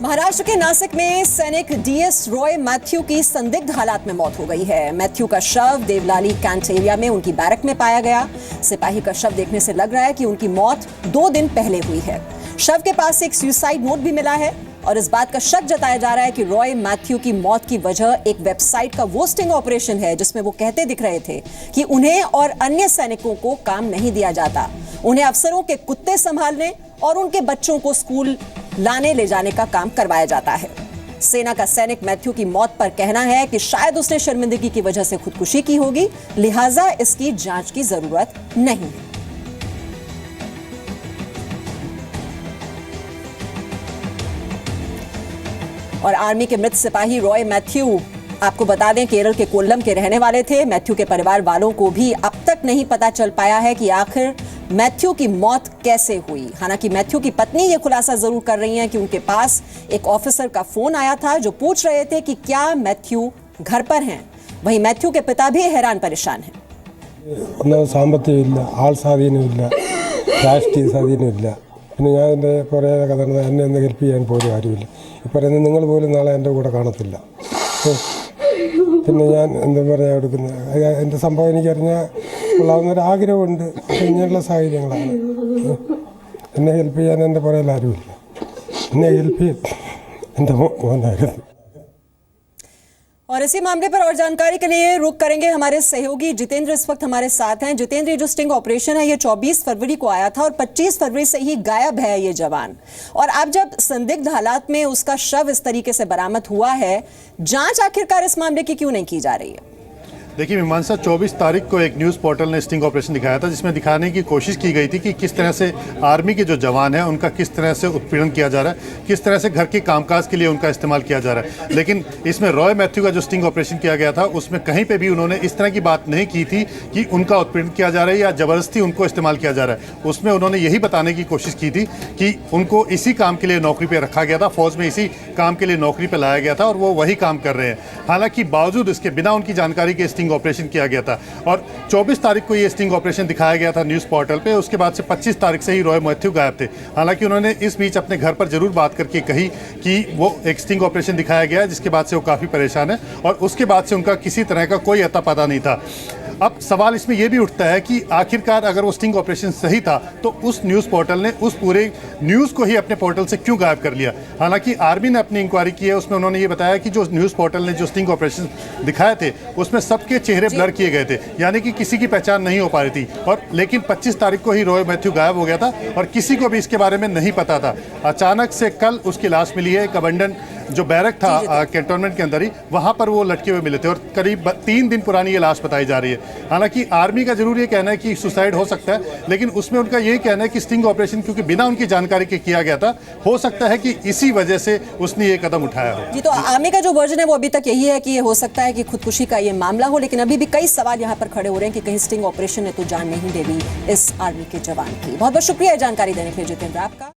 महाराष्ट्र के नासिक में सैनिक डीएस रॉय मैथ्यू की संदिग्ध हालात में मौत हो गई है। मैथ्यू का शव देवलाली कैंट एरिया में उनकी बैरक में पाया गया। सिपाही का शव देखने से लग रहा है कि उनकी मौत 2 दिन पहले हुई है। शव के पास एक सुसाइड नोट भी मिला है और इस बात का शक जताया जा रहा है कि रॉय मैथ्यू की मौत की वजह एक वेबसाइट का वो स्टिंग ऑपरेशन है जिसमें वो कहते दिख रहे थे कि उन्हें और अन्य सैनिकों को काम नहीं दिया जाता, उन्हें अफसरों के कुत्ते संभालने और उनके बच्चों को स्कूल लाने ले जाने का काम करवाया जाता है। सेना का सैनिक मैथ्यू की मौत पर कहना है कि शायद उसने शर्मिंदगी की वजह से खुदकुशी की होगी, लिहाजा इसकी जांच की जरूरत नहीं है। और आर्मी के मृत सिपाही रॉय मैथ्यू, आपको बता दें, केरल के कोल्लम के रहने वाले थे। मैथ्यू के परिवार वालों को भी अब तक नहीं पता चल पाया है कि आखिर मैथ्यू की मौत कैसे हुई। हालांकि मैथ्यू की पत्नी ये खुलासा जरूर कर रही हैं कि उनके पास एक ऑफिसर का फोन आया था जो पूछ रहे थे कि क्या मैथ्यू घर पर हैं। वहीं मैथ्यू के पिता भी हैरान परेशान हैं। സാമ്പത്തികമില്ല, ആൾ സ്വാധീനമില്ല, രാഷ്ട്രീയ സ്വാധീനമില്ല. പിന്നെ ഞാൻ എൻ്റെ കുറേ കഥ എന്നെ ഒന്ന് ഹെൽപ്പ് ചെയ്യാൻ പോലും ആരുമില്ല. ഈ പറയുന്നത് നിങ്ങൾ പോലും നാളെ എൻ്റെ കൂടെ കാണത്തില്ല. പിന്നെ ഞാൻ എന്താ പറയുക എടുക്കുന്നത് എൻ്റെ സംഭവം എനിക്കറിഞ്ഞാൽ കൊള്ളാവുന്നൊരാഗ്രഹമുണ്ട്. ഇങ്ങനെയുള്ള സാഹചര്യങ്ങളാണ്. എന്നെ ഹെൽപ്പ് ചെയ്യാൻ എൻ്റെ പുറകിൽ ആരുമില്ല. എന്നെ ഹെൽപ്പ് ചെയ്യാൻ എൻ്റെ മോനായിരുന്നു. और इसी मामले पर और जानकारी के लिए रुक करेंगे हमारे सहयोगी जितेंद्र इस वक्त हमारे साथ हैं। जितेंद्र, जो स्टिंग ऑपरेशन है ये 24 फरवरी को आया था और 25 फरवरी से ही गायब है ये जवान, और अब जब संदिग्ध हालात में उसका शव इस तरीके से बरामद हुआ है, जांच आखिरकार इस मामले की क्यों नहीं की जा रही है? देखिए मीमांसा, 24 तारीख को एक न्यूज़ पोर्टल ने स्टिंग ऑपरेशन दिखाया था जिसमें दिखाने की कोशिश की गई थी कि किस तरह से आर्मी के जो जवान हैं उनका किस तरह से उत्पीड़न किया जा रहा है, किस तरह से घर के कामकाज के लिए उनका इस्तेमाल किया जा रहा है। लेकिन इसमें रॉय मैथ्यू का जो स्टिंग ऑपरेशन किया गया था उसमें कहीं पर भी उन्होंने इस तरह की बात नहीं की थी कि उनका उत्पीड़न किया जा रहा है या ज़बरदस्ती उनको इस्तेमाल किया जा रहा है। उसमें उन्होंने यही बताने की कोशिश की थी कि उनको इसी काम के लिए नौकरी पर रखा गया था, फौज में इसी काम के लिए नौकरी पर लाया गया था और वो वही काम कर रहे हैं। हालांकि बावजूद इसके बिना उनकी जानकारी के स्टिंग ऑपरेशन किया गया था और 24 तारीख को ये स्टिंग ऑपरेशन दिखाया गया था न्यूज़ पोर्टल पे। उसके बाद से 25 तारीख से ही रॉय मैथ्यू गायब थे। हालांकि उन्होंने इस बीच अपने घर पर जरूर बात करके कही कि वो एक स्टिंग ऑपरेशन दिखाया गया है जिसके बाद से वो काफ़ी परेशान है और उसके बाद से उनका किसी तरह का कोई अता पता नहीं था। अब सवाल इसमें यह भी उठता है कि आखिरकार अगर वो स्टिंग ऑपरेशन सही था तो उस न्यूज़ पोर्टल ने उस पूरे न्यूज़ को ही अपने पोर्टल से क्यों गायब कर लिया। हालांकि आर्मी ने अपनी इंक्वायरी की है, उसमें उन्होंने ये बताया कि जो न्यूज़ पोर्टल ने जो स्टिंग ऑपरेशन दिखाए थे उसमें सबके चेहरे ब्लर किए गए थे, यानी कि किसी की पहचान नहीं हो पा रही थी। और लेकिन 25 तारीख को ही रॉय मैथ्यू गायब हो गया था और किसी को भी इसके बारे में नहीं पता था। अचानक से कल उसकी लाश मिली है। एक अबंडन जो बैरक था कैंटोनमेंट के अंदर ही, वहाँ पर वो लटके हुए मिले थे और करीब 3 दिन पुरानी ये लाश बताई जा रही है। हालांकि आर्मी का जरूर ये कहना है कि सुसाइड हो सकता है, लेकिन उसमें उनका यही कहना है कि स्टिंग ऑपरेशन क्योंकि बिना उनकी जानकारी के किया गया था, हो सकता है कि इसी वजह से उसने ये कदम उठाया हो। जी, तो आर्मी का जो वर्जन है वो अभी तक यही है कि ये हो सकता है कि खुदकुशी का ये मामला हो, लेकिन अभी भी कई सवाल यहाँ पर खड़े हो रहे हैं कि कहीं स्टिंग ऑपरेशन ने तो जान नहीं दे दी इस आर्मी के जवान की। बहुत बहुत शुक्रिया जानकारी देने के लिए जितेंद्र आपका।